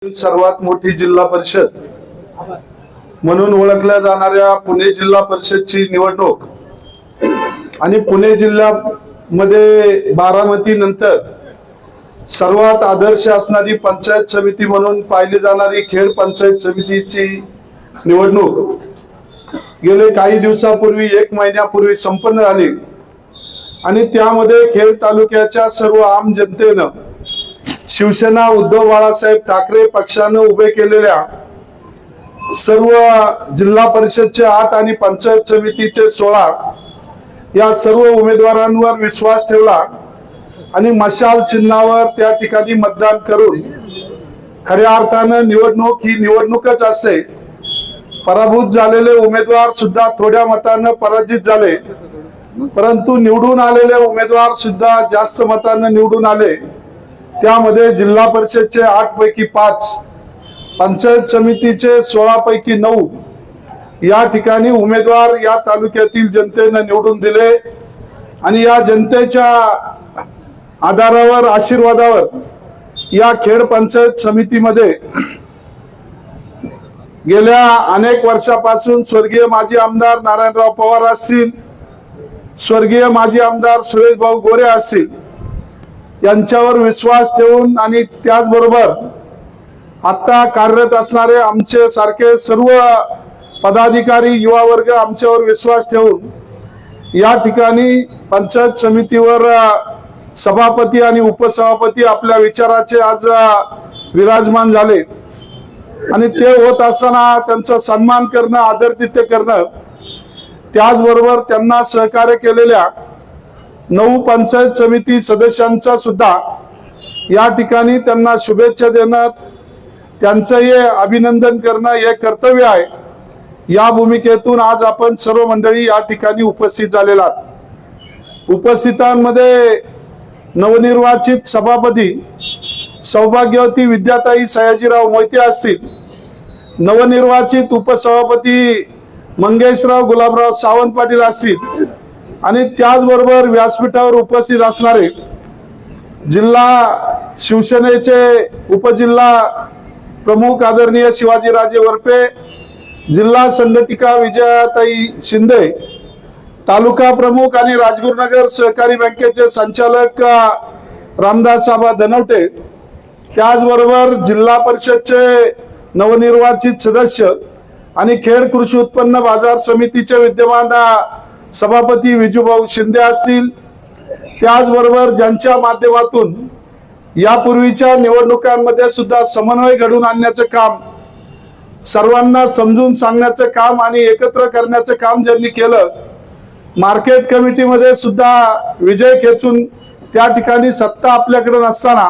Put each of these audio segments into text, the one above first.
सर्वात मोठी जिल्हा परिषद म्हणून ओळखल्या जाणाऱ्या पुणे जिल्हा परिषदची निवडणूक आणि पुणे जिल्ह्यामध्ये बारामती नंतर सर्वात आदर्श असणारी पंचायत समिती म्हणून पाहिली जाणारी खेड पंचायत समितीची निवडणूक गेले काही दिवसापूर्वी 1 महिन्यापूर्वी संपन्न झाली आणि त्यामध्ये खेड तालुक्याच्या सर्व आम जनतेनं शिवसेना उद्धव बाळासाहेब ठाकरे पक्षानं उभे केलेल्या सर्व जिल्हा परिषदचे 8 आणि पंचायत समितीचे 16 या सर्व उमेदवारांवर विश्वास ठेवला आणि मशाल चिन्हावर त्या ठिकाणी मतदान करून खऱ्या अर्थानं निवडणूक ही निवडणूकच असते। पराभूत झालेले उमेदवार सुद्धा थोड्या मतांना पराजित झाले, परंतु निवडून आलेले उमेदवार सुद्धा जास्त मतांना निवडून आले। त्यामध्ये जिल्हा परिषदचे 8 पैकी 5, पंचायत समितीचे 16 पैकी 9 या ठिकाणी उमेदवार या तालुक्यातील जनतेने निवडून दिले आणि या जनतेच्या आधारावर आशीर्वादावर या खेड पंचायत समितीमध्ये गेल्या अनेक वर्षापासून स्वर्गीय माजी आमदार नारायणराव पवार असतील, स्वर्गीय माजी आमदार सुरेश भाऊ गोरे असतील यांच्यावर विश्वास ठेवून आणि त्याचबरोबर आता कार्यरत असणारे आमचे सारखे सर्व पदाधिकारी युवा वर्ग आमच्यावर विश्वास ठेवून या ठिकाणी पंचायत समितीवर सभापती आणि उपसभापती आपल्या विचाराचे आज विराजमान झाले आणि ते होत असताना त्यांचा सन्मान करणं, आदरातिथ्य करणं, त्याचबरोबर त्यांना सहकार्य केलेल्या 9 पंचायत समिती सदस्यांचा सुद्धा या ठिकाणी त्यांना शुभेच्छा देणं, त्यांचं हे अभिनंदन करणं हे कर्तव्य आहे। या भूमिकेतून आज आपण सर्व मंडळी या ठिकाणी उपस्थित झालेला आहात। उपस्थितांमध्ये नवनिर्वाचित सभापती सौभाग्यवती विद्याताई सयाजीराव मोहिते असतील, नवनिर्वाचित उपसभापती मंगेशराव गुलाबराव सावंत पाटील असतील आणि त्याचबरोबर व्यासपीठावर उपस्थित असणारे जिल्हा शिवसेनेचे उपजिल्हा प्रमुख आदरणीय शिवाजीराजे वरपे, जिल्हा संघटिका विजयाताई शिंदे, तालुका प्रमुख आणि राजगुरुनगर सहकारी बँकेचे संचालक रामदास आबा धनवटे, त्याचबरोबर जिल्हा परिषदचे नवनिर्वाचित सदस्य आणि खेड कृषी उत्पन्न बाजार समितीचे विद्यमान सभापती विजूभाऊ शिंदे असतील, त्याचबरोबर ज्यांच्या माध्यमातून यापूर्वीच्या निवडणुकांमध्ये सुद्धा समन्वय घडवून आणण्याचं काम, सर्वांना समजून सांगण्याचं काम आणि एकत्र करण्याचं काम ज्यांनी केलं, मार्केट कमिटीमध्ये सुद्धा विजय खेचून त्या ठिकाणी सत्ता आपल्याकडे नसताना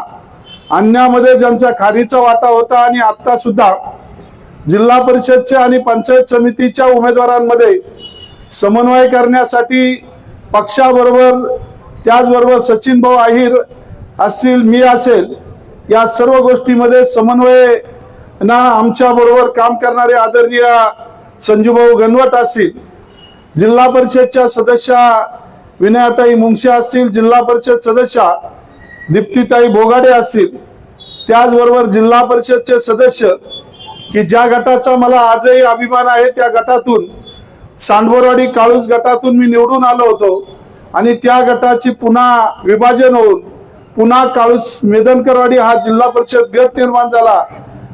आणण्यामध्ये ज्यांचा खारीचा वाटा होता आणि आता सुद्धा जिल्हा परिषदच्या आणि पंचायत समितीच्या उमेदवारांमध्ये समन्वय करण्यासाठी पक्षाबरोबर त्याचबरोबर सचिन भाऊ आहिर असतील, मी असेल, या सर्व गोष्टीमध्ये समन्वय ना आमच्या बरोबर काम करणारे आदरणीय संजूभाऊ गणवट असतील, जिल्हा परिषदच्या सदस्या विनयाताई मुंगशे असतील, जिल्हा परिषद सदस्या दीप्तीताई बोगाडे असतील, त्याचबरोबर जिल्हा परिषदचे सदस्य की ज्या गटाचा मला आजही अभिमान आहे, त्या गटातून सांडवरवाडी काळूस गटातून मी निवडून आलो होतो आणि त्या गटाची पुन्हा विभाजन होऊन पुन्हा काळूस मेदनकरवाडी हा जिल्हा परिषद गट निर्माण झाला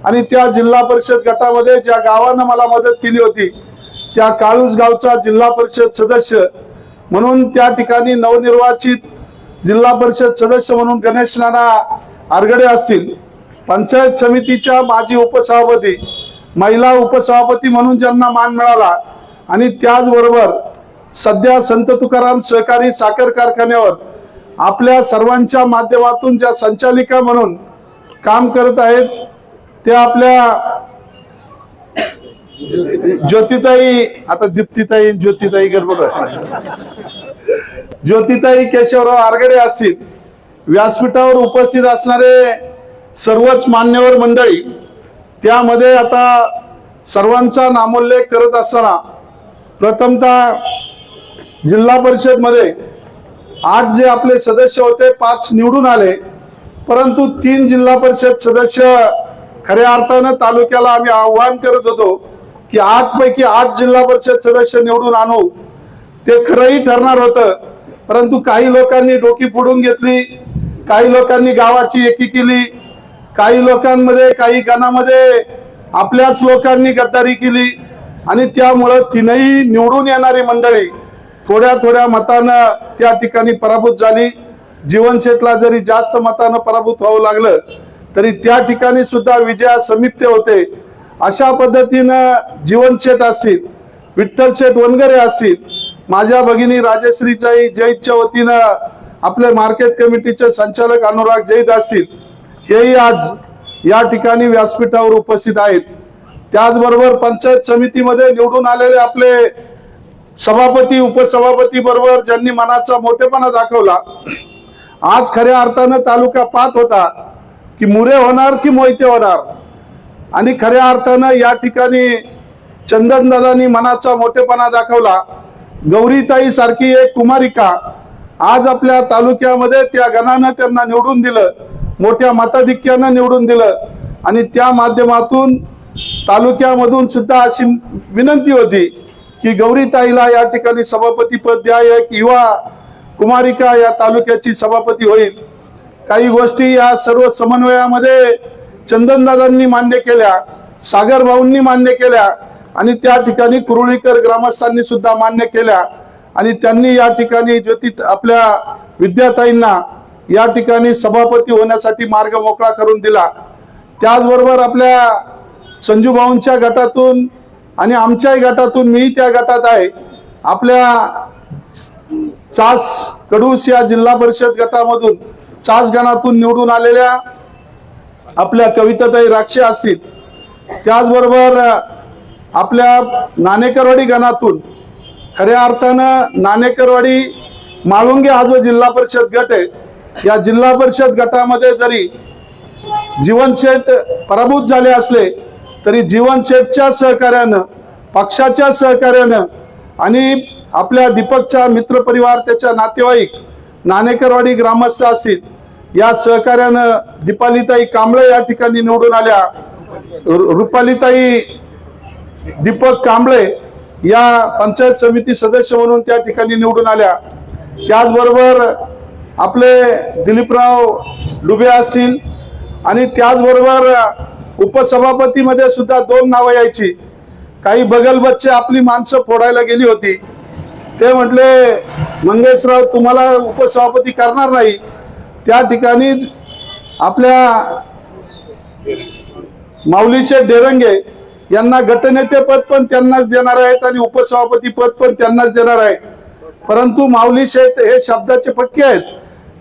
आणि त्या जिल्हा परिषद गटामध्ये ज्या गावानं मला मदत केली होती त्या काळूस गावचा जिल्हा परिषद सदस्य म्हणून त्या ठिकाणी नवनिर्वाचित जिल्हा परिषद सदस्य म्हणून गणेश नाना आरगडे असतील, पंचायत समितीच्या माजी उपसभापती, महिला उपसभापती म्हणून ज्यांना मान मिळाला आणि त्याचबरोबर सध्या संत तुकाराम सहकारी साखर कारखान्यावर आपल्या सर्वांच्या माध्यमातून ज्या संचालिका म्हणून काम करत आहेत त्या आपल्या ज्योतिताई, आता दीप्तीताई ज्योतिताई गडबड ज्योतिताई केशवराव आरगडे असतील, व्यासपीठावर उपस्थित असणारे सर्वच मान्यवर मंडळी, त्यामध्ये आता सर्वांचा नामोल्लेख करत असताना प्रथमतः जिल्हा परिषद मध्ये 8 जे आपले सदस्य होते 5 निवडून आले, परंतु 3 जिल्हा परिषद सदस्य खऱ्या अर्थानं तालुक्याला आम्ही आव्हान करत होतो की 8 पैकी 8 जिल्हा परिषद सदस्य निवडून आणू, ते खरंही ठरणार होतं. परंतु काही लोकांनी डोकी फोडून घेतली, काही लोकांनी गावाची एकी केली, काही लोकांमध्ये काही गणामध्ये आपल्याच लोकांनी गद्दारी केली आणि त्यामुळं तीनही निवडून येणारी मंडळी थोड्या थोड्या मतानं त्या ठिकाणी पराभूत झाली. जीवन शेठला जरी जास्त मतानं पराभूत व्हावं लागलं तरी त्या ठिकाणी सुद्धा विजया समीप्ते होते. अशा पद्धतीनं जीवन शेठ असतील, विठ्ठल शेठ वनगरे असतील, माझ्या भगिनी राजश्रीचाई जैदच्या वतीनं आपले मार्केट कमिटीचे संचालक अनुराग जैद असतील, हेही आज या ठिकाणी व्यासपीठावर उपस्थित आहेत. त्याचबरोबर पंचायत समितीमध्ये निवडून आलेले आपले सभापती उपसभापती बरोबर ज्यांनी मनाचा मोठेपणा दाखवला, आज खऱ्या अर्थानं तालुका पाहत होता की मुरे होणार की मोहिते होणार. आणि खऱ्या अर्थानं या ठिकाणी चंदनदादांनी मनाचा मोठेपणा दाखवला. गौरीताई सारखी एक कुमारिका आज आपल्या तालुक्यामध्ये त्या गणानं त्यांना निवडून दिलं, मोठ्या मताधिक्यानं निवडून दिलं. आणि त्या माध्यमातून तालुक्यामधून सुद्धा अशी विनंती होती की गौरीताईला या ठिकाणी सभापती पद द्या, एक युवा कुमारिका या तालुक्याची सभापती होईल. काही गोष्टी या सर्व समन्वयामध्ये चंदनदादांनी मान्य केल्या, सागर भाऊंनी मान्य केल्या आणि त्या ठिकाणी कुरुळीकर ग्रामस्थांनी सुद्धा मान्य केल्या. आणि त्यांनी या ठिकाणी ज्योती आपल्या विद्याताईंना या ठिकाणी सभापती होण्यासाठी मार्ग मोकळा करून दिला. त्याचबरोबर आपल्या संजू भाऊंच्या गटातून आणि आमच्याही गटातून, मी त्या गटात आहे, आपल्या चास कडूस या जिल्हा परिषद गटामधून चास गणातून निवडून आलेल्या आपल्या कविताताई राक्षे असतील, त्याचबरोबर आपल्या नाणेकरवाडी गणातून खऱ्या अर्थानं नाणेकरवाडी माळुंगे हा जो जिल्हा परिषद गट आहे, या जिल्हा परिषद गटामध्ये जरी जीवन शेठ पराभूत झाले असले तरी जीवन शेठच्या सहकार्यानं, पक्षाच्या सहकार्यानं आणि आपल्या दीपकचा मित्रपरिवार, त्याच्या नातेवाईक, नाणेकरवाडी ग्रामस्थ असतील, या सहकार्यानं दीपालीताई कांबळे या ठिकाणी निवडून आल्या. रुपालीताई दीपक कांबळे या पंचायत समिती सदस्य म्हणून त्या ठिकाणी निवडून आल्या. त्याचबरोबर आपले दिलीपराव डुबे असतील आणि त्याचबरोबर उपसभापतीमध्ये सुद्धा 2 नावं यायची. काही बगलबच्चे आपली माणसं फोडायला गेली होती, ते म्हटले मंगेशराव तुम्हाला उपसभापती करणार नाही. त्या ठिकाणी आपल्या माऊलीशेठ डेरंगे यांना गटनेते पद पण त्यांनाच देणार आहेत आणि उपसभापती पद पण त्यांनाच देणार आहे. परंतु माऊलीशेठ हे शब्दाचे पक्के आहेत.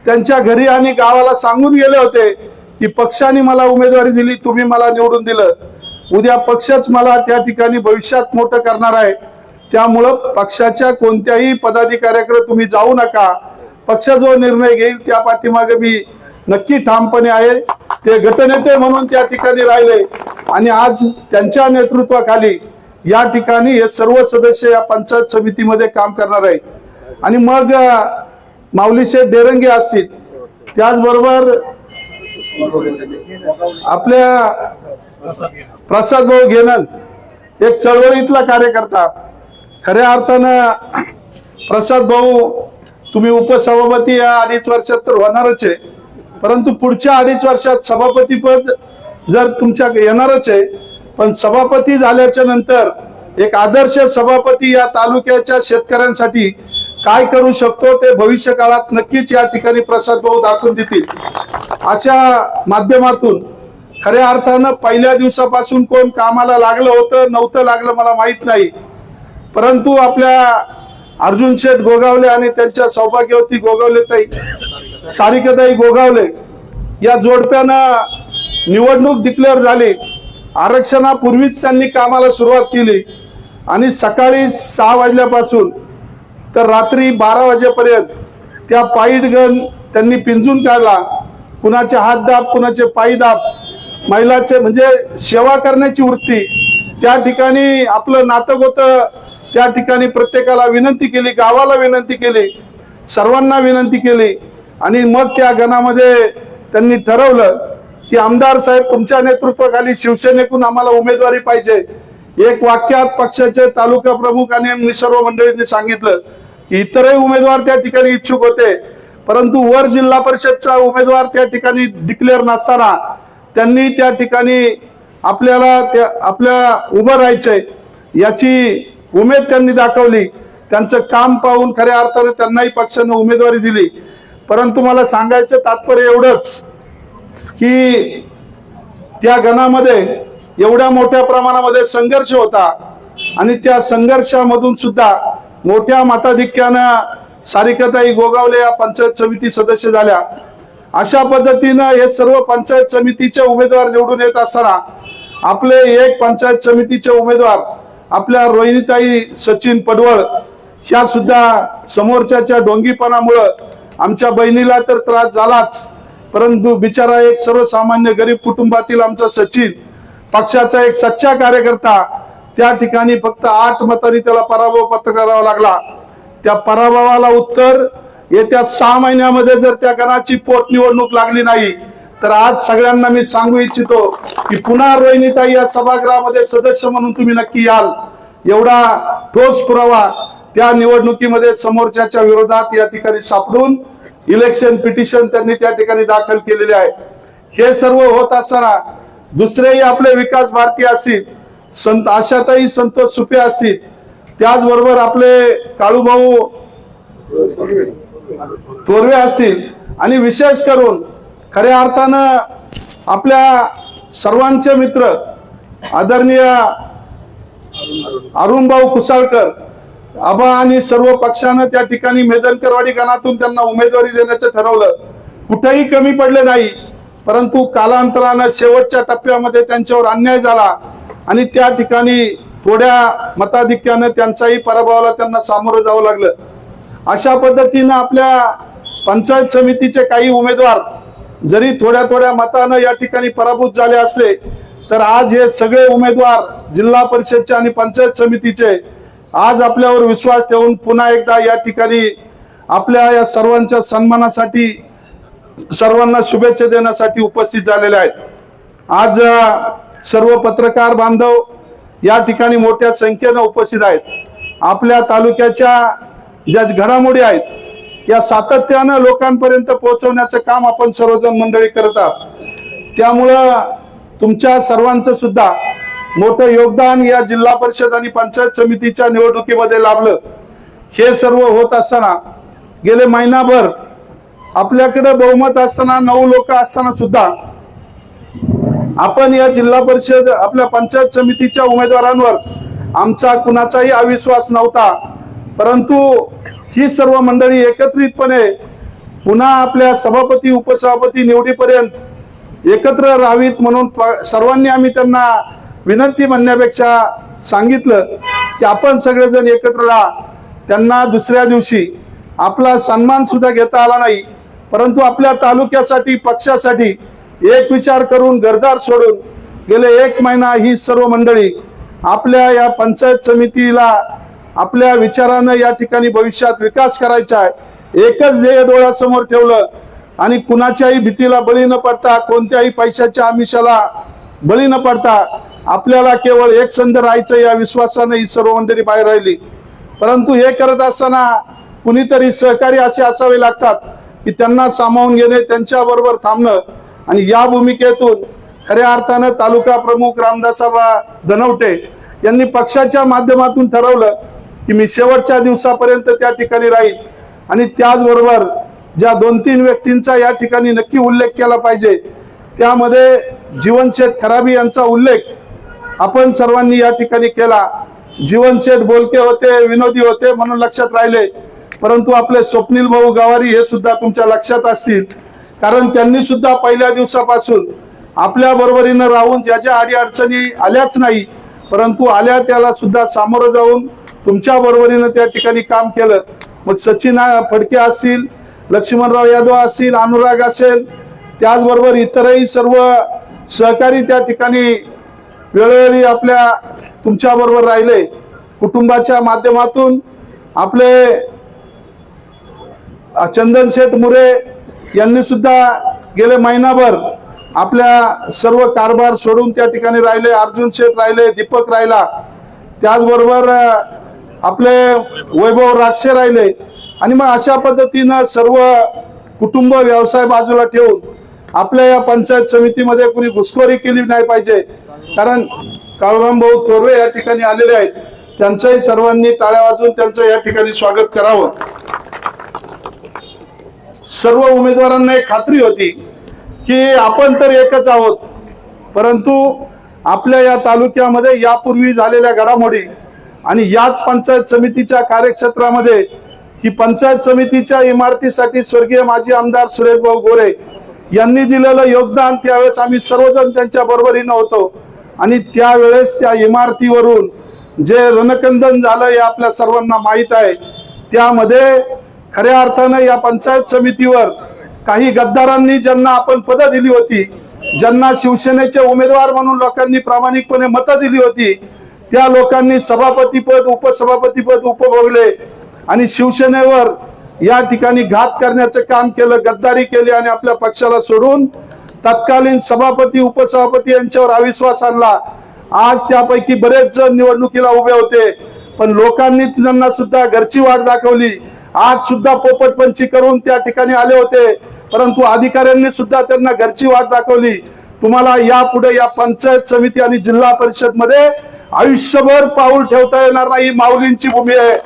त्यांच्या घरी आणि गावाला सांगून गेले होते की पक्षाने मला उमेदवारी दिली, तुम्ही मला निवडून दिलं, उद्या पक्षच मला त्या ठिकाणी भविष्यात मोठं करणार आहे. त्यामुळं पक्षाच्या कोणत्याही पदाधिकाऱ्याकडे तुम्ही जाऊ नका, पक्ष जो निर्णय घेईल त्या पाठीमागे मी नक्की ठामपणे आहे. ते गटनेते म्हणून त्या ठिकाणी राहिले आणि आज त्यांच्या नेतृत्वाखाली या ठिकाणी हे सर्व सदस्य या पंचायत समितीमध्ये काम करणार आहेत. आणि मग माऊलीशेठ डेरंगे असतील, त्याचबरोबर आपल्या प्रसाद भाऊ घेणं, एक चळवळीतला कार्यकर्ता. खऱ्या अर्थानं प्रसाद भाऊ तुम्ही उपसभापती या 2.5 वर्षात तर होणारच आहे, परंतु पुढच्या 2.5 वर्षात सभापती पद जर तुमच्या येणारच आहे. पण सभापती झाल्याच्या नंतर एक आदर्श सभापती या तालुक्याच्या शेतकऱ्यांसाठी काय करू शकतो ते भविष्य काळात नक्कीच या ठिकाणी प्रसाद भाऊ दाखवून देतील. अशा माध्यमातून खऱ्या अर्थानं पहिल्या दिवसापासून कोण कामाला लागलं होतं नव्हतं लागलं मला माहित नाही, परंतु आपल्या अर्जुन शेठ गोगावले आणि त्यांच्या सौभाग्यवती गोगावलेताई, सारिकाताई गोगावले या जोडप्यानं निवडणूक डिक्लेअर झाली. आरक्षणापूर्वीच त्यांनी कामाला सुरुवात केली आणि सकाळी 6 वाजल्यापासून तर रात्री 12 वाजेपर्यंत त्या पायी गण त्यांनी पिंजून काढला. कुणाचे हात दाब, कुणाचे पायी दाब, महिलाचे म्हणजे सेवा करण्याची वृत्ती त्या ठिकाणी आपलं नातं होतं. त्या ठिकाणी प्रत्येकाला विनंती केली, गावाला विनंती केली, सर्वांना विनंती केली आणि मग त्या गणामध्ये त्यांनी ठरवलं की आमदार साहेब तुमच्या नेतृत्वाखाली शिवसेनेकडून आम्हाला उमेदवारी पाहिजे। एक वाक्यात पक्षाचे तालुका प्रमुख आणि मी सर्व मंडळींनी सांगितलं की इतरही उमेदवार त्या ठिकाणी इच्छुक होते, परंतु वर जिल्हा परिषदचा उमेदवार त्या ठिकाणी डिक्लेअर नसताना त्यांनी त्या ठिकाणी आपल्या उभं राहायचंय याची उमेद त्यांनी दाखवली। त्यांचं काम पाहून खऱ्या अर्थाने त्यांनाही पक्षाने उमेदवारी दिली। परंतु मला सांगायचं तात्पर्य एवढंच की त्या गणामध्ये एवढ्या मोठ्या प्रमाणामध्ये संघर्ष होता आणि त्या संघर्षामधून सुद्धा मोठ्या मताधिक्यानं सारिकाताई गोगावले या पंचायत समिती सदस्य झाल्या। अशा पद्धतीनं हे सर्व पंचायत समितीचे उमेदवार निवडून येत असताना आपले एक पंचायत समितीचे उमेदवार आपल्या रोहिणीताई सचिन पडवळ ह्या सुद्धा समोरच्या ढोंगीपणामुळे आमच्या बहिणीला तर त्रास झालाच, परंतु बिचारा एक सर्वसामान्य गरीब कुटुंबातील आमचा सचिन पक्षाचा एक सच्चा कार्यकर्ता त्या ठिकाणी फक्त 8 मतांनी त्याला पराभव पत्करावा लागला। त्या पराभवाला उत्तर येत्या 6 महिन्यामध्ये जर त्या गणाची पोटनिवडणूक लागली नाही तर आज सगळ्यांना मी सांगू इच्छितो की पुन्हा रोहिणीताई या सभागृहामध्ये सदस्य म्हणून तुम्ही नक्की याल। एवढा ठोस पुरावा त्या निवडणुकीमध्ये समोरच्याच्या विरोधात या ठिकाणी सापडून इलेक्शन पिटिशन त्यांनी त्या ठिकाणी दाखल केलेले आहे। हे सर्व होत असताना दुसरेही आपले विकास भारती असतील, संत आशाताई संतोष सुपे असतील, त्याचबरोबर आपले काळूभाऊ तोरवे असतील आणि विशेष करून खऱ्या अर्थानं आपल्या सर्वांचे मित्र आदरणीय अरुणभाऊ कुसाळकर आबा आणि सर्व पक्षानं त्या ठिकाणी मेदनकरवाडी गणातून त्यांना उमेदवारी देण्याचं ठरवलं। कुठेही कमी पडले नाही, परंतु कालांतरानं शेवटच्या टप्प्यामध्ये त्यांच्यावर अन्याय झाला आणि त्या ठिकाणी थोड्या मताधिक्यानं त्यांचाही पराभवाला त्यांना सामोरं जावं लागलं। अशा पद्धतीनं आपल्या पंचायत समितीचे काही उमेदवार जरी थोड्या मतानं या ठिकाणी पराभूत झाले असले तर आज हे सगळे उमेदवार जिल्हा परिषदचे आणि पंचायत समितीचे आज आपल्यावर विश्वास ठेवून पुन्हा एकदा या ठिकाणी आपल्या या सर्वांच्या सन्मानासाठी सर्वांना शुभेच्छा देण्यासाठी उपस्थित झालेले आहेत। आज सर्व पत्रकार बांधव या ठिकाणी मोठ्या संख्येने उपस्थित आहेत। आपल्या तालुक्याच्या ज्या घडामोडी आहेत या सातत्यानं लोकांपर्यंत पोहोचवण्याचं काम आपण सर्वजण मंडळी करत आहात। त्यामुळं तुमच्या सर्वांचं सुद्धा मोठं योगदान या जिल्हा परिषद आणि पंचायत समितीच्या निवडणुकीमध्ये लाभलं। हे सर्व होत असताना गेले महिनाभर आपल्याकडे बहुमत असताना 9 लोक असताना सुद्धा आपण या जिल्हा परिषद आपल्या पंचायत समितीच्या उमेदवारांवर आमचा कुणाचाही अविश्वास नव्हता, परंतु ही सर्व मंडळी एकत्रितपणे पुन्हा आपल्या सभापती उपसभापती निवडीपर्यंत एकत्र राहावीत म्हणून सर्वांनी आम्ही त्यांना विनंती म्हणण्यापेक्षा सांगितलं की आपण सगळेजण एकत्र राहा। त्यांना दुसऱ्या दिवशी आपला सन्मान सुद्धा घेता आला नाही, परंतु आपल्या तालुक्यासाठी पक्षासाठी एक विचार करून घरदार सोडून गेले 1 महिना ही सर्व मंडळी आपल्या या पंचायत समितीला आपल्या विचारानं या ठिकाणी भविष्यात विकास करायचा आहे एकच ध्येय डोळ्यासमोर ठेवलं आणि कुणाच्याही भीतीला बळी न पडता कोणत्याही पैशाच्या आमिषाला बळी न पडता आपल्याला केवळ एकसंध राहायचं या विश्वासाने ही सर्व मंडळी बाहेर राहिली। परंतु हे करत असताना कुणीतरी सहकारी असे असावे लागतात की त्यांना सामावून घेणे, त्यांच्याबरोबर थांबणं आणि या भूमिकेतून खऱ्या अर्थानं तालुका प्रमुख रामदासाबा धनवटे यांनी पक्षाच्या माध्यमातून ठरवलं की मी शेवटच्या दिवसापर्यंत त्या ठिकाणी राहील आणि त्याचबरोबर ज्या 2-3 व्यक्तींचा या ठिकाणी नक्की उल्लेख केला पाहिजे त्यामध्ये जीवनशेठ खराबी यांचा उल्लेख आपण सर्वांनी या ठिकाणी केला। जीवनशेठ बोलके होते, विनोदी होते म्हणून लक्षात राहिले, परंतु आपले स्वप्नील भाऊ गवारी हे सुद्धा तुमच्या लक्षात असतील, कारण त्यांनी सुद्धा पहिल्या दिवसापासून आपल्या बरोबरीनं राहून ज्या ज्या अडीअडचणी आल्याच नाही परंतु आल्या त्याला सुद्धा सामोरं जाऊन तुमच्या बरोबरीनं त्या ठिकाणी काम केलं। मग सचिन फडके असतील, लक्ष्मणराव यादव असतील, अनुराग असेल, त्याचबरोबर इतरही सर्व सहकारी त्या ठिकाणी वेळोवेळी आपल्या तुमच्या बरोबर राहिले। कुटुंबाच्या माध्यमातून आपले चंदन शेठ मुरे यांनी सुद्धा गेले महिनाभर आपल्या सर्व कारभार सोडून त्या ठिकाणी राहिले, अर्जुन शेठ राहिले, दीपक राहिला, त्याचबरोबर आपले वैभव राक्षे राहिले, आणि मग अशा पद्धतीनं सर्व कुटुंब व्यवसाय बाजूला ठेवून आपल्या या पंचायत समितीमध्ये कुणी घुसखोरी केली नाही पाहिजे. कारण काळूराम भाऊ थोरवे या ठिकाणी आलेले आहेत, त्यांचंही सर्वांनी टाळ्या वाजवून त्यांचं या ठिकाणी स्वागत करावं. सर्व उमेदवारांना एक खात्री होती की आपण तर एकच आहोत, परंतु आपल्या या तालुक्यामध्ये यापूर्वी झालेल्या घडामोडी आणि याच पंचायत समितीच्या कार्यक्षेत्रामध्ये ही पंचायत समितीच्या इमारतीसाठी स्वर्गीय माजी आमदार सुरेश भाऊ गोरे यांनी दिलेलं योगदान, त्यावेळेस आम्ही सर्वजण त्यांच्या बरोबरीनं होतो आणि त्यावेळेस त्या इमारतीवरून जे रणकंदन झालं हे आपल्या सर्वांना माहीत आहे. त्यामध्ये खऱ्या अर्थानं या पंचायत समितीवर काही गद्दारांनी ज्यांना आपण पदं दिली होती, ज्यांना शिवसेनेचे उमेदवार म्हणून लोकांनी प्रामाणिकपणे मतं दिली होती, त्या लोकांनी सभापतीपद उपसभापतीपद उपभोगले आणि शिवसेनेवर या ठिकाणी घात करण्याचं काम केलं, गद्दारी केली आणि आपल्या पक्षाला सोडून तत्कालीन सभापती उपसभापती यांच्यावर अविश्वास आणला. आज त्यापैकी बरेच जण निवडणुकीला उभे होते, पण लोकांनी त्यांना सुद्धा घरची वाट दाखवली. आज सुद्धा पोपटपंची करून त्या ठिकाणी आले होते, परंतु अधिकाऱ्यांनी सुद्धा त्यांना घरची वाट दाखवली. तुम्हाला यापुढे या पंचायत समिती आणि जिल्हा परिषद मध्ये आयुष्यभर पाऊल ठेवता येणार नाही. माऊलींची भूमी आहे.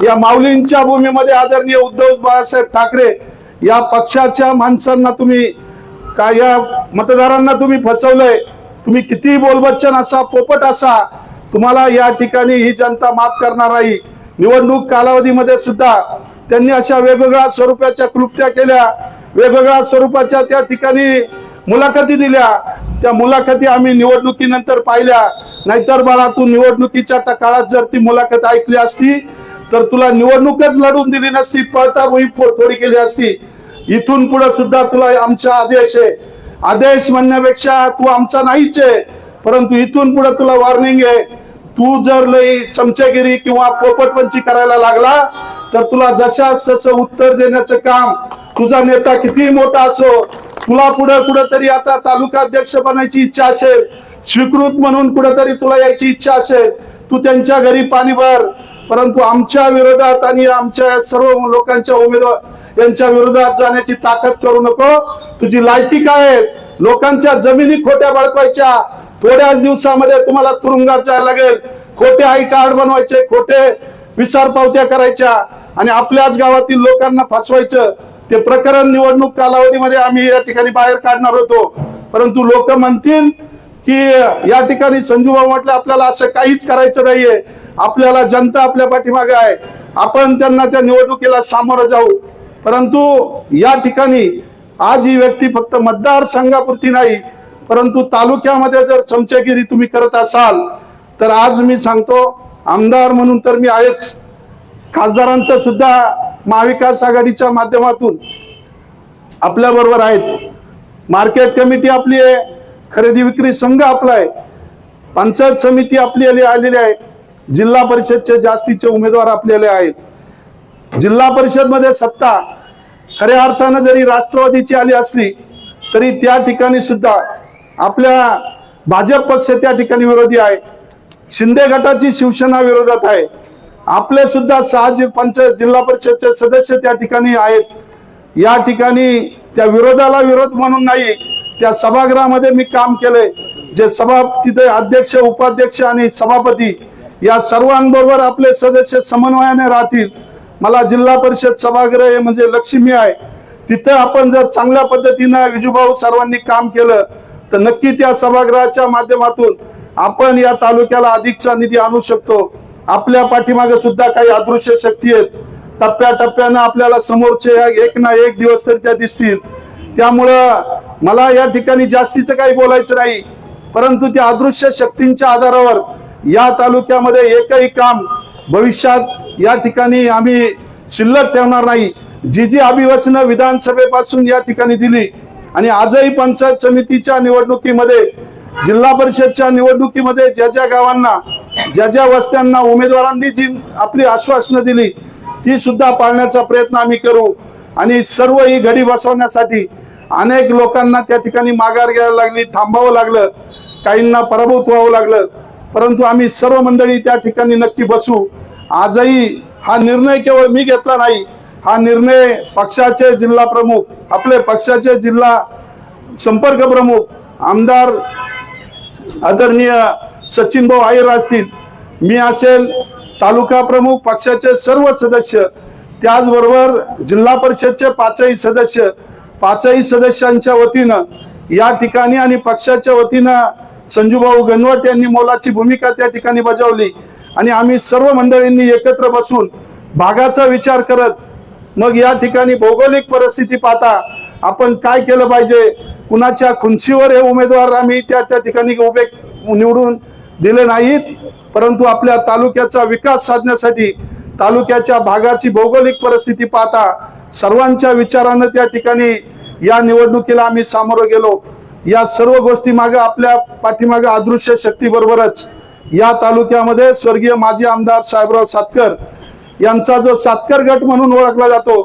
या माऊलींच्या भूमीमध्ये आदरणीय उद्धव बाळासाहेब ठाकरे या पक्षाच्या माणसांना तुम्ही काय, या मतदारांना तुम्ही फसवलंय. तुम्ही किती बोलबच्चन असा, पोपट असा, तुम्हाला या ठिकाणी ही जनता माफ करणार नाही. निवडणूक कालावधीमध्ये सुद्धा त्यांनी अशा वेगवेगळ्या स्वरूपाच्या क्लुप्त्या केल्या, वेगवेगळ्या स्वरूपाच्या त्या ठिकाणी मुलाखती दिल्या. त्या मुलाखती आम्ही निवडणुकीनंतर पाहिल्या. नाहीतर बाळा, तू निवडणुकीच्या काळात जर ती मुलाखत ऐकली असती तर तुला निवडणूकच लढून दिली नसती, पळताभुई थोडी केली असती. इथून पुढे सुद्धा तुला आमचा आदेश आहे. आदेश म्हणण्यापेक्षा तू आमचा नाहीच आहे, परंतु इथून पुढे तुला वॉर्निंग आहे. तू जर लई चमचेगिरी किंवा पोपटपंची करायला लागला तर तुला जशाच तसं उत्तर देण्याचं काम, तुझा नेता किती मोठा असो, तुला पुढे कुठेतरी आता तालुका अध्यक्ष बनायची इच्छा असेल, स्वीकृत म्हणून कुठेतरी तुला यायची इच्छा असेल, तू त्यांच्या घरी पाणी भर, परंतु आमच्या विरोधात आणि आमच्या सर्व लोकांच्या उमेदवार यांच्या विरोधात जाण्याची ताकद करू नको. तुझी लायकी काय आहे? लोकांच्या जमिनी खोट्या बळकवायच्या, थोड्याच दिवसामध्ये तुम्हाला तुरुंगात जायला लागेल. खोटे आई कार्ड बनवायचे, खोटे विसार पावत्या करायच्या आणि आपल्याच गावातील लोकांना फसवायचं. ते प्रकरण निवडणूक कालावधीमध्ये आम्ही या ठिकाणी बाहेर काढणार होतो, परंतु लोक म्हणतील की या ठिकाणी संजूभाऊ म्हटलं आपल्याला असं काहीच करायचं नाहीये, आपल्याला जनता आपल्या पाठीमागे आहे, आपण त्यांना त्या निवडणुकीला सामोरं जाऊ. परंतु या ठिकाणी आज ही व्यक्ती फक्त मतदारसंघापुरती नाही, परंतु तालुक्यामध्ये जर चमचेगिरी तुम्ही करत असाल तर आज मी सांगतो, आमदार म्हणून तर मी आहेच, खासदारांचं सुद्धा महाविकास आघाडीच्या माध्यमातून आपल्या बरोबर आहेत. मार्केट कमिटी आपली आहे, खरेदी विक्री संघ आपला आहे, पंचायत समिती आपली आलेली आहे, जिल्हा परिषदचे जास्तीचे उमेदवार आपल्याला आहेत. जिल्हा परिषद मध्ये सत्ता खऱ्या अर्थानं जरी राष्ट्रवादीची आली असली तरी त्या ठिकाणी सुद्धा आपल्या भाजप पक्ष त्या ठिकाणी विरोधी आहे. शिंदे गटाची शिवसेना विरोधात आहे. आपले सुद्धा 6 पंचायत जिल्हा परिषदचे सदस्य त्या ठिकाणी आहेत. या ठिकाणी त्या विरोधाला विरोध म्हणून नाही, त्या सभागृहामध्ये मी काम केलंय. जे सभा तिथे अध्यक्ष, उपाध्यक्ष आणि सभापती या सर्वांबरोबर आपले सदस्य समन्वयाने राहतील. मला जिल्हा परिषद सभागृह हे म्हणजे लक्ष्मी आहे. तिथे आपण जर चांगल्या पद्धतीनं विजूभाऊ सर्वांनी काम केलं तर नक्की त्या सभागृहाच्या माध्यमातून आपण या तालुक्याला अधिकचा निधी आणू शकतो. आपल्या पाठीमागे सुद्धा काही अदृश्य शक्ती आहेत, टप्प्याटप्प्यानं आपल्याला समोरचे एक ना एक दिवस तरी त्या दिसतील. त्यामुळं मला या ठिकाणी जास्तीचं काही बोलायचं नाही, परंतु त्या अदृश्य शक्तींच्या आधारावर या तालुक्यामध्ये एकही काम भविष्यात या ठिकाणी आम्ही शिल्लक ठेवणार नाही. जी अभिवचनं विधानसभेपासून या ठिकाणी दिली आणि आजही पंचायत समितीच्या निवडणुकीमध्ये, जिल्हा परिषदच्या निवडणुकीमध्ये ज्या गावांना, ज्या वस्त्यांना उमेदवारांनी जी आपली आश्वासनं दिली ती सुद्धा पाळण्याचा प्रयत्न आम्ही करू आणि सर्व ही घडी बसवण्यासाठी अनेक लोकांना त्या ठिकाणी माघार घ्यायला लागली, थांबावं लागलं, काहींना पराभूत व्हावं लागलं, परंतु आम्ही सर्व मंडळी त्या ठिकाणी नक्की बसू. आजही हा निर्णय केवळ मी घेतला नाही, हा निर्णय पक्षाचे जिल्हा प्रमुख, आपले पक्षाचे जिल्हा संपर्क प्रमुख आमदार आदरणीय सचिन भाऊ आयर असतील, मी असेल, तालुका प्रमुख, पक्षाचे सर्व सदस्य, त्याचबरोबर जिल्हा परिषदचे पाचही सदस्यांच्या वतीनं या ठिकाणी आणि पक्षाच्या वतीनं संजूभाऊ गणवट यांनी मोलाची भूमिका त्या ठिकाणी बजावली. आणि आम्ही सर्व मंडळींनी एकत्र बसून भागाचा विचार करत मग या ठिकाणी भौगोलिक परिस्थिती पाहता आपण काय केलं पाहिजे, कुणाच्या खुर्चीवर हे उमेदवार आम्ही त्या ठिकाणी उभे निवडून दिले नाहीत, परंतु आपल्या तालुक्याचा विकास साधण्यासाठी तालुक्याच्या भागाची भौगोलिक परिस्थिती पाहता सर्वांच्या विचारानं त्या ठिकाणी या निवडणुकीला आम्ही सामोरं गेलो. या सर्व गोष्टी मागे आपल्या पाठीमागे अदृश्य शक्ती बरोबरच या तालुक्यामध्ये स्वर्गीय माजी आमदार साहेबराव सातकर यांचा जो सातकर गट म्हणून ओळखला जातो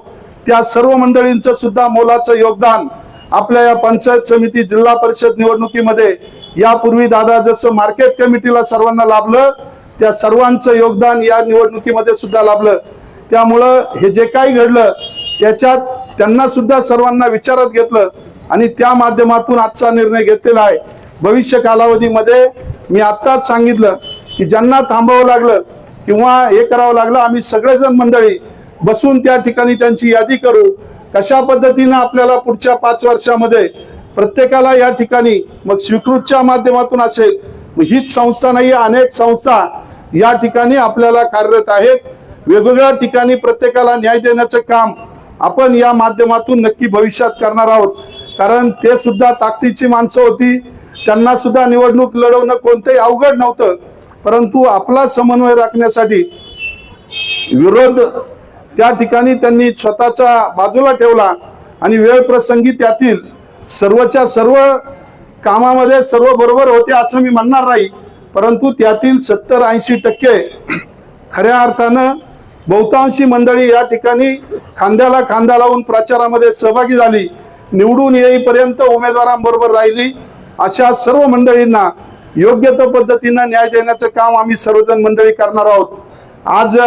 त्या सर्व मंडळींचं सुद्धा मोलाचं योगदान आपल्या या पंचायत समिती जिल्हा परिषद निवडणुकीमध्ये यापूर्वी दादा जसं मार्केट कमिटीला सर्वांना लाभलं त्या सर्वांचं योगदान या निवडणुकीमध्ये सुद्धा लाभलं. त्यामुळं हे जे काही घडलं त्याच्यात त्यांना सुद्धा सर्वांना विचारात घेतलं आणि त्या माध्यमातून आजचा निर्णय घेतलेला आहे. भविष्य कालावधीमध्ये मी आत्ताच सांगितलं की ज्यांना थांबावं लागलं किंवा हे करावं लागलं, आम्ही सगळेजण मंडळी बसून त्या ठिकाणी त्यांची यादी करू, कशा पद्धतीनं आपल्याला पुढच्या 5 वर्षामध्ये प्रत्येकाला या ठिकाणी मग स्वीकृतच्या माध्यमातून असेल, हीच संस्था नाही, अनेक संस्था या ठिकाणी आपल्याला कार्यरत आहेत. वेगवेगळ्या ठिकाणी प्रत्येकाला न्याय देण्याचं काम आपण या माध्यमातून नक्की भविष्यात करणार आहोत. कारण ते सुद्धा ताकदीची माणसं होती, त्यांना सुद्धा निवडणूक लढवणं कोणतंही अवघड नव्हतं, परंतु आपला समन्वय राखण्यासाठी विरोध त्या ठिकाणी त्यांनी स्वतःचा बाजूला ठेवला आणि वेळ प्रसंगी त्यातील सर्वच्या सर्व कामामध्ये सर्व बरोबर होते असं मी म्हणणार नाही, परंतु त्यातील 70-80% खऱ्या अर्थानं बहुतांशी मंडळी या ठिकाणी खांद्याला खांदा लावून प्रचारामध्ये सहभागी झाली, निवडून येईपर्यंत उमेदवारांबरोबर राहिली. अशा सर्व मंडळींना योग्य तो पद्धतीनं न्याय देण्याचं काम आम्ही सर्वजण मंडळी करणार आहोत. आज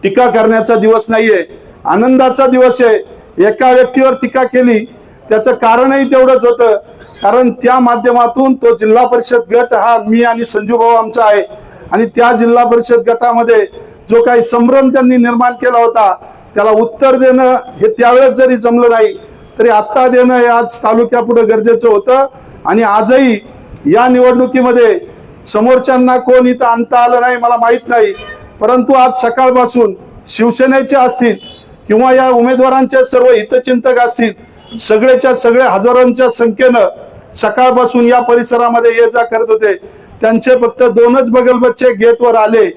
टीका करण्याचा दिवस नाहीये, आनंदाचा दिवस आहे. एका व्यक्तीवर टीका केली त्याचं कारणही तेवढंच होतं, कारण त्या माध्यमातून तो जिल्हा परिषद गट हा मी आणि संजू भाऊ आमचा आहे आणि त्या जिल्हा परिषद गटामध्ये जो काही संभ्रम त्यांनी निर्माण केला होता त्याला उत्तर देणं हे त्यावेळेस जरी जमलं नाही तरी आत्ता देणं हे आज तालुक्यापुढे गरजेचं होतं. आणि आजही या निवडणुकीमध्ये समोरच्यांना कोण इथं आणता आलं नाही मला माहित नाही, परंतु आज सकाळपासून शिवसेनेचे असतील किंवा या उमेदवारांचे सर्व हितचिंतक असतील, सगळेच्या सगळे हजारोंच्या संख्येनं सकाळपासून या परिसरामध्ये ये जा करत होते. त्यांचे फक्त 2च बगलबच्चे गेटवर आले.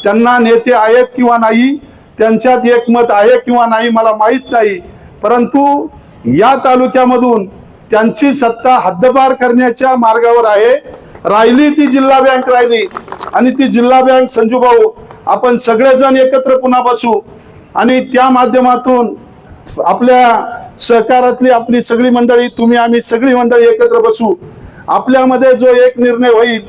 त्यांना नेते आहेत किंवा नाही, त्यांच्यात एकमत आहे किंवा नाही मला माहित नाही, परंतु या तालुक्यामधून त्यांची सत्ता हद्दपार करण्याच्या मार्गावर आहे. राहिली ती जिल्हा बँक राहिली आणि ती जिल्हा बँक संजू भाऊ आपण सगळेजण एकत्र पुन्हा बसू आणि त्या माध्यमातून आपल्या सहकारातली आपली सगळी मंडळी, तुम्ही आम्ही सगळी मंडळी एकत्र बसू. आपल्यामध्ये जो एक निर्णय होईल,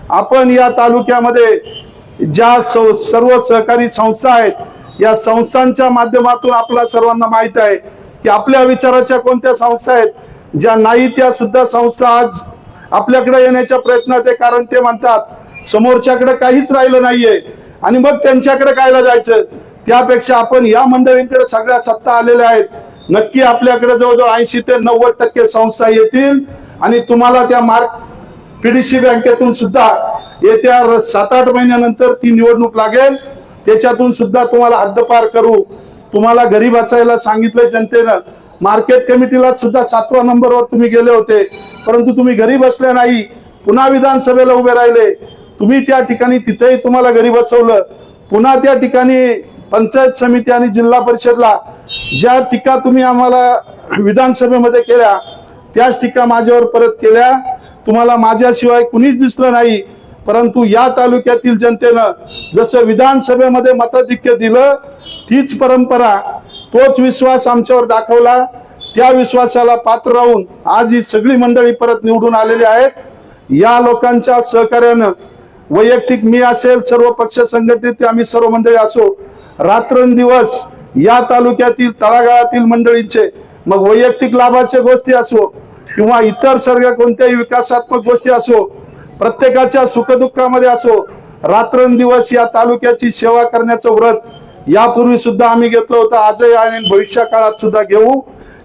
आपण या तालुक्यामध्ये ज्या सर्व सहकारी संस्था आहेत या संस्थांच्या माध्यमातून आपल्या सर्वांना माहित आहे की आपल्या विचाराच्या कोणत्या संस्था आहेत, ज्या नाही त्या सुद्धा संस्था आज आपल्याकडे येण्याच्या प्रयत्नात आहे. कारण ते म्हणतात समोरच्याकडे काहीच राहिलं नाहीये आणि मग त्यांच्याकडे कायला जायचं, त्यापेक्षा आपण या मंडळींकडे सगळ्या सत्ता आलेल्या आहेत, नक्की आपल्याकडे जवळजवळ 80 ते 90% संस्था येतील आणि तुम्हाला त्या पीडीसी बँकेतून सुद्धा येत्या 7-8 महिन्यानंतर ती निवडणूक लागेल, त्याच्यातून सुद्धा तुम्हाला हद्दपार करू. तुम्हाला घरी बसायला सांगितलंय जनतेनं, मार्केट कमिटीला सुद्धा 7व्या नंबरवर तुम्ही गेले होते, परंतु तुम्ही घरी बसले नाही, पुन्हा विधानसभेला उभे राहिले. तुम्ही त्या ठिकाणी तिथेही तुम्हाला घरी बसवलं. पुन्हा त्या ठिकाणी पंचायत समिती आणि जिल्हा परिषदला ज्या टीका तुम्ही आम्हाला विधानसभेमध्ये केल्या त्याच टीका माझ्यावर परत केल्या. तुम्हाला माझ्याशिवाय कुणीच दिसलं नाही, परंतु या तालुक्यातील जनतेनं जसं विधानसभेमध्ये मताधिक्य दिलं तीच परंपरा, तोच विश्वास आमच्यावर दाखवला. त्या विश्वासाला पात्र राहून आज ही सगळी मंडळी परत निवडून आलेली आहेत। या लोकांच्या सहकार्यानं वैयक्तिक मी असेल, सर्व पक्ष संघटनेत आम्ही सर्व मंडळी असो, रात्रंदिवस या तालुक्यातील तळागाळातील मंडळींचे, मग वैयक्तिक लाभाचे गोष्टी असो किंवा इतर सर्व कोणत्याही विकासात्मक गोष्टी असो, प्रत्येकाच्या सुखदुःखामध्ये असो, रात्रंदिवस या तालुक्याची सेवा करण्याचं व्रत यापूर्वी सुद्धा आम्ही घेतलं होतं, आजही आणि भविष्य काळात सुद्धा घेऊ।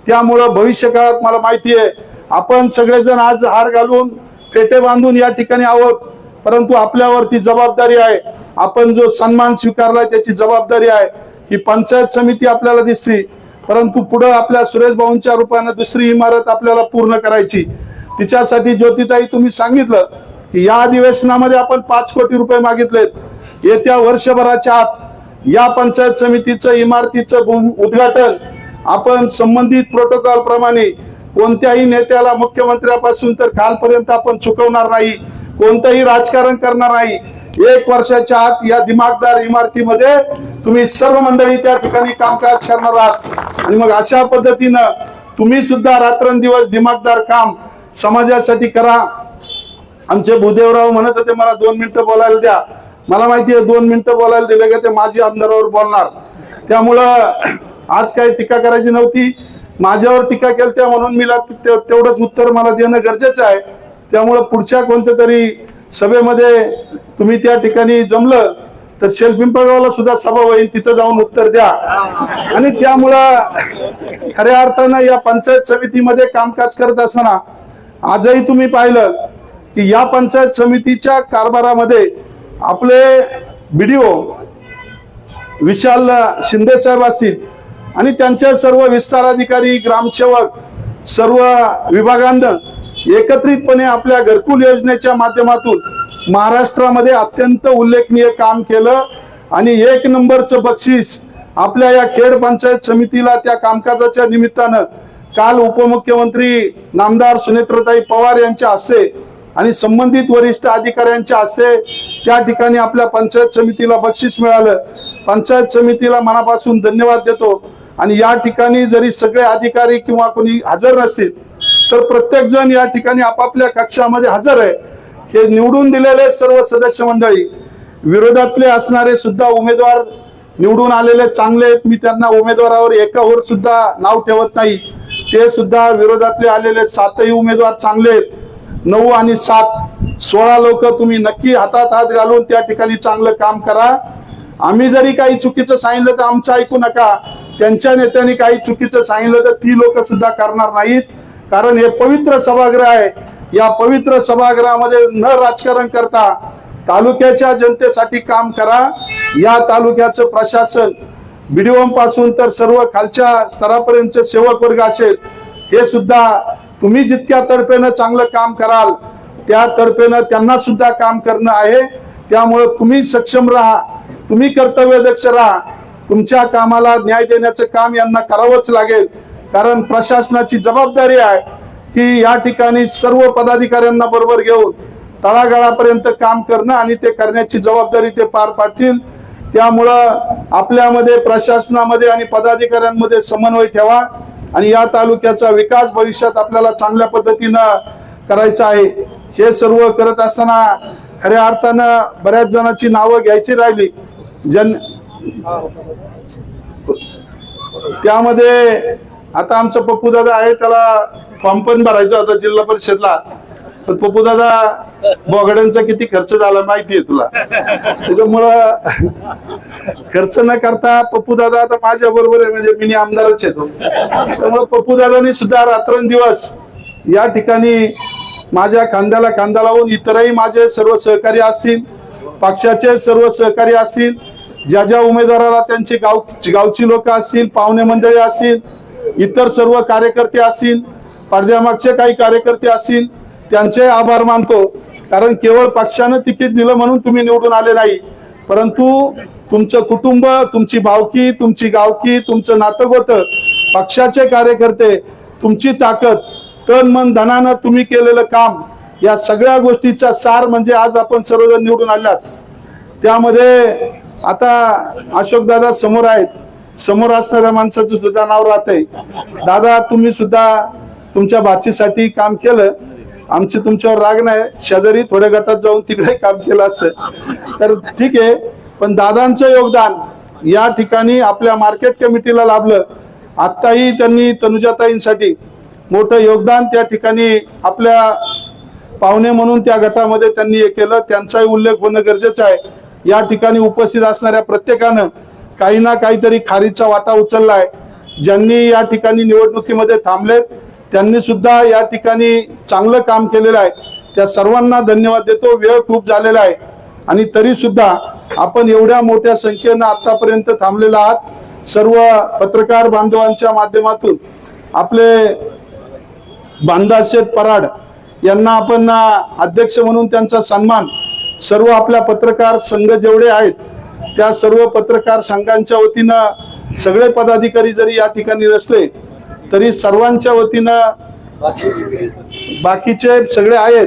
त्यामुळं भविष्य काळात मला माहिती आहे आपण सगळेजण आज हार घालून पेटे बांधून या ठिकाणी आहोत, परंतु आपल्यावरती जबाबदारी आहे। आपण जो सन्मान स्वीकारलाय त्याची जबाबदारी आहे। ही पंचायत समिती आपल्याला दिसली, परंतु पुढे आपल्या सुरेश भाऊंच्या रूपाने दुसरी इमारत आपल्याला पूर्ण करायची। तिच्यासाठी ज्योतिताई तुम्ही सांगितलं की या अधिवेशनामध्ये आपण 5 कोटी रुपये मागितलेत। येत्या वर्षभराच्या आत या पंचायत समितीचं इमारतीचं उद्घाटन आपण संबंधित प्रोटोकॉल प्रमाणे कोणत्याही नेत्याला मुख्यमंत्र्यापासून तर खालपर्यंत आपण चुकवणार नाही, कोणतंही राजकारण करणार नाही। 1 वर्षाच्या आत या दिमागदार इमारतीमध्ये तुम्ही सर्व मंडळी त्या ठिकाणी कामकाज करणार आहात आणि मग अशा पद्धतीनं तुम्ही सुद्धा रात्रंदिवस दिमागदार काम समाजासाठी करा। आमचे भूदेवराव म्हणत होते मला 2 मिनिटं बोलायला द्या, मला माहिती आहे 2 मिनिटं बोलायला दिले का ते माझी आमदारावर बोलणार, त्यामुळं आज काही टीका करायची नव्हती। माझ्यावर टीका केली म्हणून मी तेवढंच उत्तर मला देणं गरजेचं आहे। त्यामुळं पुढच्या कोणत्या तरी सभेमध्ये तुम्ही त्या ठिकाणी जमलं तर शेलपिंपळगावला सुद्धा सभा होईल, तिथं जाऊन उत्तर द्या। आणि त्यामुळं खऱ्या अर्थानं या पंचायत समितीमध्ये कामकाज करत असताना आजही तुम्ही पाहिलं की या पंचायत समितीच्या कारभारामध्ये आपले BDO विशाल शिंदे साहेब असतील आणि त्यांचे सर्व विस्तार अधिकारी, ग्रामसेवक, सर्व विभागांना एकत्रितपणे आपल्या घरकुल योजनेच्या माध्यमातून महाराष्ट्रामध्ये अत्यंत उल्लेखनीय काम केलं आणि 1 नंबरचं बक्षीस आपल्या या खेड पंचायत समितीला त्या कामकाजाच्या निमित्तानं काल उपमुख्यमंत्री नामदार सुनेत्रताई पवार यांच्या हस्ते आणि संबंधित वरिष्ठ अधिकाऱ्यांच्या हस्ते त्या ठिकाणी आपल्या पंचायत समितीला बक्षीस मिळालं। पंचायत समितीला मनापासून धन्यवाद देतो आणि या ठिकाणी जरी सगळे अधिकारी किंवा कोणी हजर नसतील तर प्रत्येक जण या ठिकाणी आपापल्या कक्षामध्ये हजर आहे। हे निवडून दिलेले सर्व सदस्य मंडळी, विरोधातले असणारे सुद्धा उमेदवार निवडून आलेले चांगले आहेत, मी त्यांना उमेदवारावर एकावर सुद्धा नाव ठेवत नाही, ते सुद्धा विरोधातले आलेले 7ही उमेदवार चांगले आहेत। 9 आणि 7 16 लोक तुम्ही नक्की हातात हात घालून त्या ठिकाणी चांगलं काम करा। आम्ही जरी काही चुकीचं सांगितलं तर आमचं ऐकू नका, त्यांच्या नेत्यांनी काही चुकीचं सांगितलं तर ती लोक सुद्धा करणार नाहीत, कारण हे पवित्र सभागृह आहे। या पवित्र सभागृहामध्ये न राजकारण करता तालुक्याच्या जनतेसाठी काम करा। या तालुक्याचं प्रशासन BDO पासून तर सर्व खालच्या स्तरापर्यंत सेवक वर्ग असेल, हे सुद्धा तुम्ही जितक्या तर्फेनं चांगलं काम कराल त्या तर्फेनं त्यांना सुद्धा काम करणं आहे। त्यामुळे तुम्ही सक्षम राहा, तुम्ही कर्तव्यदक्ष राहा, तुमच्या कामाला न्याय देण्याचं काम यांना करावंच लागेल, कारण प्रशासनाची जबाबदारी आहे की या ठिकाणी सर्व पदाधिकाऱ्यांना बरोबर घेऊन तळागाळापर्यंत काम करणं आणि ते करण्याची जबाबदारी ते पार पाडतील। त्यामुळं आपल्यामध्ये, प्रशासनामध्ये आणि पदाधिकाऱ्यांमध्ये समन्वय ठेवा आणि या तालुक्याचा विकास भविष्यात आपल्याला चांगल्या पद्धतीनं करायचा आहे। हे सर्व करत असताना खऱ्या अर्थानं बऱ्याच जणांची नावं घ्यायची राहिली, त्यामध्ये आता आमचा पप्पू दादा आहे, त्याला फॉर्म पण भरायचा होता जिल्हा परिषदला, पण पप्पू दादा बोगड्यांचा किती खर्च झाला माहितीये तुला, त्याच्यामुळं खर्च न करता पप्पू दादा आता माझ्या बरोबर आहे, म्हणजे मिनी आमदारच येतो। त्यामुळे पप्पू दादांनी सुद्धा रात्रंदिवस या ठिकाणी माझ्या खांद्याला खांदा लावून, इतरही माझे सर्व सहकारी असतील, पक्षाचे सर्व सहकारी असतील, ज्या ज्या उमेदवाराला त्यांचे गावची लोक असतील, पाहुणे मंडळी असतील, इतर सर्व कार्यकर्ते असतील, पडद्यामागचे काही कार्यकर्ते असतील, त्यांचे आभार मानतो। कारण केवळ पक्षानं तिकीट दिलं म्हणून तुम्ही निवडून आले नाही, परंतु तुमचं कुटुंब, तुमची भावकी, तुमची गावकी, तुमचं नातगोतं, पक्षाचे कार्यकर्ते, तुमची ताकद, तन मन धनानं तुम्ही केलेलं काम, या सगळ्या गोष्टीचा सार म्हणजे आज आपण सर्वजण निवडून आल्यात। त्यामध्ये आता अशोक दादा समोर आहेत, समोर असणाऱ्या माणसाचं सुद्धा नाव राहतंय. दादा तुम्ही सुद्धा तुमच्या बाचीसाठी काम केलं, आमची तुमच्यावर राग नाही, शेजारी थोड्या गटात जाऊन तिकडे काम केलं असतं तर ठीक आहे. पण दादांचं योगदान या ठिकाणी आपल्या मार्केट कमिटीला लाभलं. आत्ताही त्यांनी तनुजाताईंसाठी मोठं योगदान त्या ठिकाणी आपल्या पाहुणे म्हणून त्या गटामध्ये त्यांनी हे केलं, त्यांचाही उल्लेख होणं गरजेचं आहे. या ठिकाणी उपस्थित असणाऱ्या प्रत्येकानं काही ना काहीतरी खारीचा वाटा उचललाय. ज्यांनी या ठिकाणी निवडणुकीमध्ये थांबलेत त्यांनी सुद्धा या ठिकाणी चांगलं काम केलेलं आहे. त्या सर्वांना धन्यवाद देतो. वेळ खूप झालेला आहे आणि तरी सुद्धा आपण एवढ्या मोठ्या संख्येनं आतापर्यंत थांबलेला आहात. सर्व पत्रकार बांधवांच्या माध्यमातून आपले बांधाशेठ पराड यांना आपण अध्यक्ष म्हणून त्यांचा सन्मान, सर्व आपल्या पत्रकार संघ जेवढे आहेत त्या सर्व पत्रकार संघांच्या वतीनं सगळे पदाधिकारी जरी या ठिकाणी नसले तरी सर्वांच्या वतीनं बाकीचे सगळे आहेत,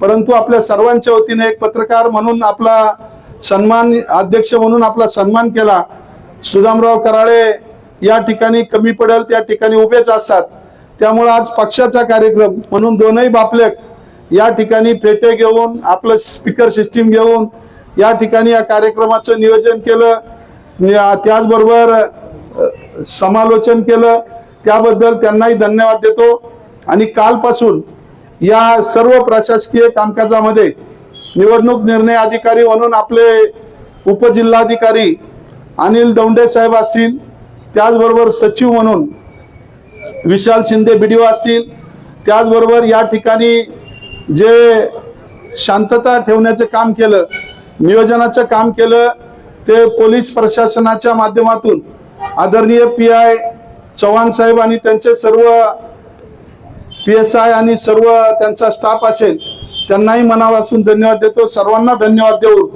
परंतु आपल्या सर्वांच्या वतीने एक पत्रकार म्हणून आपला सन्मान, अध्यक्ष म्हणून आपला सन्मान केला. सुदामराव कराळे या ठिकाणी कमी पडेल त्या ठिकाणी उभेच असतात. त्यामुळे आज पक्षाचा कार्यक्रम म्हणून दोनही बापलेक या ठिकाणी पेटे घेऊन आपलं स्पीकर सिस्टीम घेऊन या ठिकाणी या कार्यक्रमाचं नियोजन केलं, त्याचबरोबर समालोचन केलं, त्याबद्दल त्यांनाही धन्यवाद देतो. आणि कालपासून या सर्व प्रशासकीय कामकाजामध्ये निवडणूक निर्णय अधिकारी म्हणून आपले उपजिल्हाधिकारी अनिल दौंडे साहेब असतील, त्याचबरोबर सचिव म्हणून विशाल शिंदे BDO असतील, त्याचबरोबर या ठिकाणी जे शांतता ठेवण्याचं काम केलं, नियोजनाचं काम केलं ते पोलीस प्रशासनाच्या माध्यमातून आदरणीय PI चव्हाण साहेब आणि त्यांचे सर्व PSI आणि सर्व त्यांचा स्टाफ असेल त्यांनाही मनापासून धन्यवाद देतो. सर्वांना धन्यवाद देऊन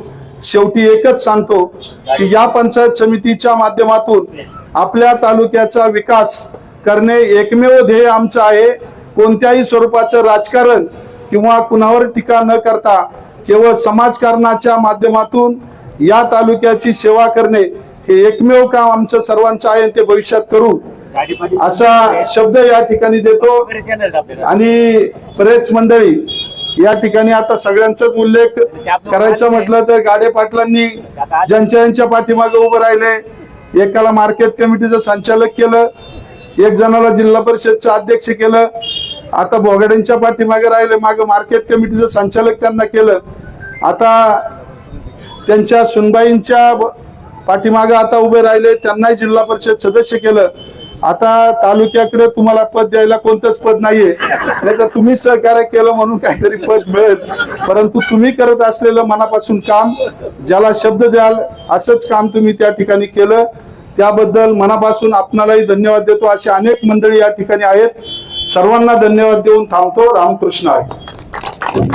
शेवटी एकच सांगतो की या पंचायत समितीच्या माध्यमातून आपल्या तालुक्याचा विकास करणे एकमेव ध्येय आमचं आहे. कोणत्याही स्वरूपाचं राजकारण किंवा कुणावर टीका न करता केवळ समाजकारणाच्या माध्यमातून या तालुक्याची सेवा करणे हे एकमेव काम आमचं सर्वांचं आहे. ते भविष्यात करू असा शब्द या ठिकाणी देतो. आणि प्रेस मंडळी या ठिकाणी आता सगळ्यांचाच उल्लेख करायचा म्हटलं तर गाडे पाटलांनी ज्यांच्या पाठीमागे उभं राहिले, एकाला मार्केट कमिटीचं संचालक केलं, एक जणाला जिल्हा परिषदचं अध्यक्ष केलं, आता बोगाड्यांच्या पाठीमागे राहिले, मागे मार्केट कमिटीचं संचालक त्यांना केलं, आता त्यांच्या सुनबाईंच्या पाठीमागे आता उभे राहिले, त्यांनाही जिल्हा परिषद सदस्य केलं. आता तालुक्याकडे तुम्हाला पद द्यायला कोणतंच पद नाहीये, नाही तर तुम्ही सहकार्य केलं म्हणून काहीतरी पद मिळेल, परंतु तुम्ही करत असलेलं मनापासून काम, ज्याला शब्द द्याल असंच काम तुम्ही त्या ठिकाणी केलं, त्याबद्दल मनापासून आपणालाही धन्यवाद देतो. असे अनेक मंडळी या ठिकाणी आहेत. सर्वांना धन्यवाद देऊन थांबतो. रामकृष्ण आहे.